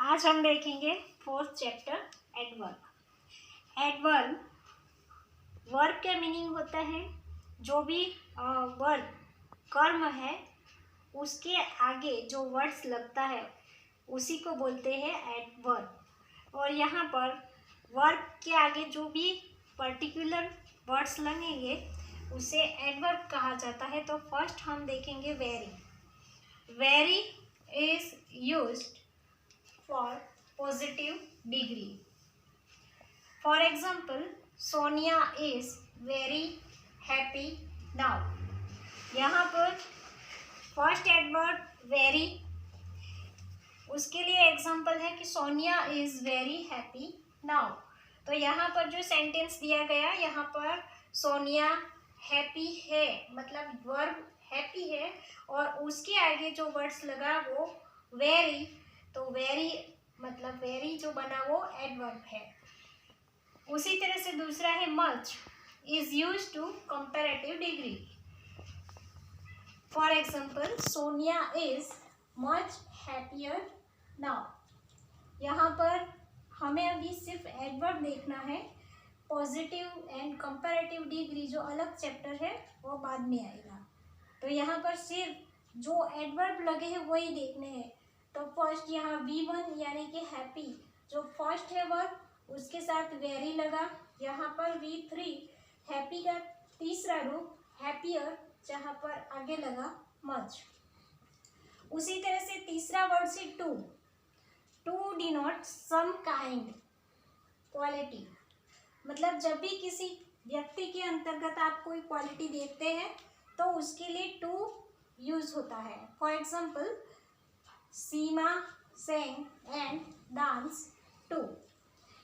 आज हम देखेंगे fourth chapter adverb. Adverb verb का मीनिंग होता है जो भी वर्ब कर्म है उसके आगे जो वर्ड्स लगता है उसी को बोलते हैं एडवर्ब। और यहाँ पर वर्ब के आगे जो भी पर्टिकुलर वर्ड्स लगेंगे उसे एडवर्ब कहा जाता है। तो फर्स्ट हम देखेंगे very. Very is used for positive degree. For example, Sonia is very happy now. यहाँ पर फर्स्ट एडवर्ब वेरी, उसके लिए एग्जाम्पल है कि Sonia is very happy now. तो यहाँ पर जो सेंटेंस दिया गया, यहाँ पर सोनिया हैप्पी है मतलब वर्ब हैप्पी है और उसके आगे जो वर्ड्स लगा वो वेरी, तो वेरी मतलब वेरी जो बना वो एडवर्ब है। उसी तरह से दूसरा है much is used to comparative degree. For example Sonia is much happier now. यहाँ पर हमें अभी सिर्फ एडवर्ब देखना है, पॉजिटिव एंड कंपैरेटिव डिग्री जो अलग चैप्टर है वो बाद में आएगा। तो यहाँ पर सिर्फ जो एडवर्ब लगे हैं वही देखने हैं। तो फर्स्ट यहाँ V1 यानी कि हैप्पी जो फर्स्ट है वर्ब, उसके साथ वेरी लगा। यहाँ पर V3 हैप्पी का तीसरा रूप हैप्पियर जहाँ पर आगे लगा मच। उसी तरह से तीसरा वर्ड से to, to denote some kind quality, मतलब जब भी किसी व्यक्ति के अंतर्गत आप कोई क्वालिटी देखते हैं तो उसके लिए टू यूज होता है। For example Seema sang and dance too.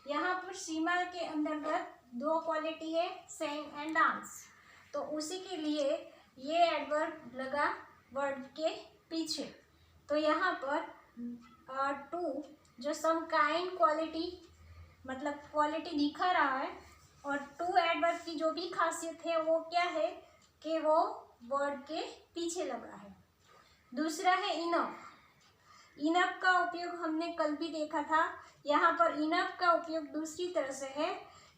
यहाँ पर सीमा के अंतर्गत दो क्वालिटी है, सेंग एंड डांस, तो उसी के लिए ये एडवर्ब लगा वर्ड के पीछे। तो यहाँ पर टू जो सम काइंड क्वालिटी मतलब क्वालिटी दिखा रहा है और टू एडवर्ब की जो भी खासियत है वो क्या है कि वो वर्ड के पीछे लगा है। दूसरा है इनफ। इनफ का उपयोग हमने कल भी देखा था। यहाँ पर इनफ का उपयोग दूसरी तरह से है,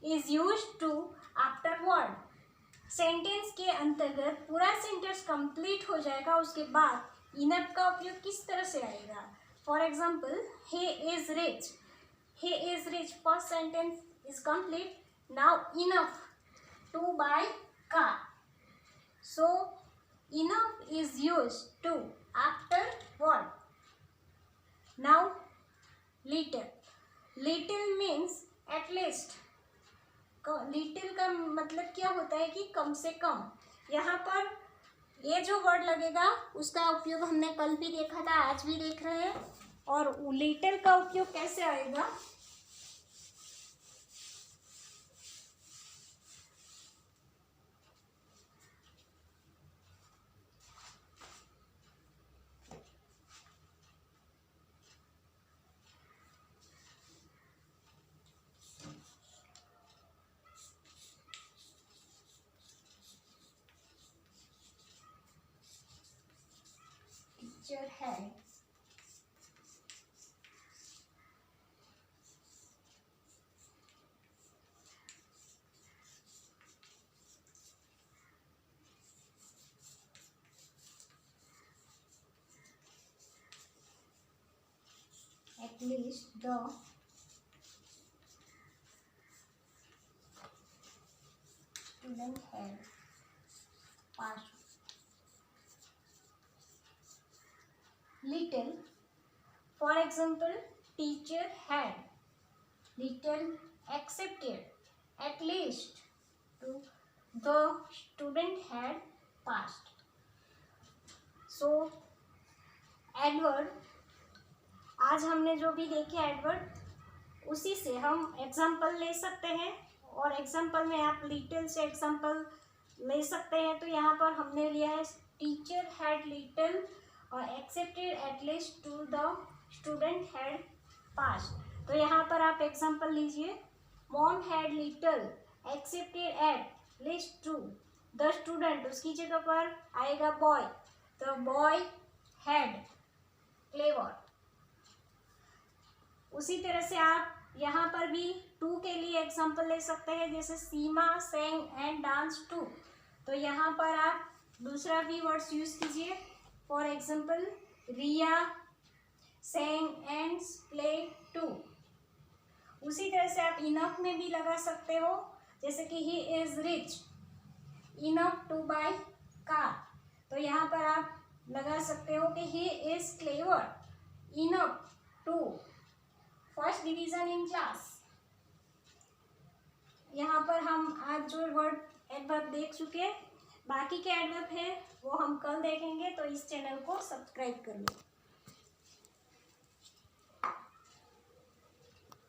is used to after word. Sentence के अंतर्गत पूरा सेंटेंस कंप्लीट हो जाएगा, उसके बाद इनफ का उपयोग किस तरह से आएगा। For example he is rich, he is rich first sentence is complete, now enough to buy car. So enough is used to after word. Now little, little means at least। little का मतलब क्या होता है कि कम से कम। यहाँ पर ये जो वर्ड लगेगा उसका उपयोग हमने कल भी देखा था, आज भी देख रहे हैं। और little का उपयोग कैसे आएगा, टीचर है at least the student had passed। Little, for example teacher had, little accepted, at least to the student had passed। So adverb आज हमने जो भी देखे एडवर्ब उसी से हम एग्जाम्पल ले सकते हैं और एग्जाम्पल में आप लिटिल से एग्जाम्पल ले सकते हैं। तो यहाँ पर हमने लिया है टीचर हैड लिटिल और accepted at least to the student had passed. तो यहाँ पर आप एग्जाम्पल लीजिए, mom had little accepted at least to the student, उसकी जगह पर आएगा बॉय, तो बॉय हैड क्लेवर। उसी तरह से आप यहाँ पर भी टू के लिए एग्जाम्पल ले सकते हैं, जैसे Seema sang and dance too. तो यहाँ पर आप दूसरा भी वर्ड्स यूज कीजिए। For example Riya sang and play too. उसी तरह से आप इनफ में भी लगा सकते हो, जैसे कि he is rich enough to buy car. तो यहाँ पर आप लगा सकते हो कि he is clever enough to first division in class. यहाँ पर हम आज जो वर्ड एडवर्ब देख चुके हैं, बाकी के एडवर्ब है वो हम कल देखेंगे। तो इस चैनल को सब्सक्राइब करिए।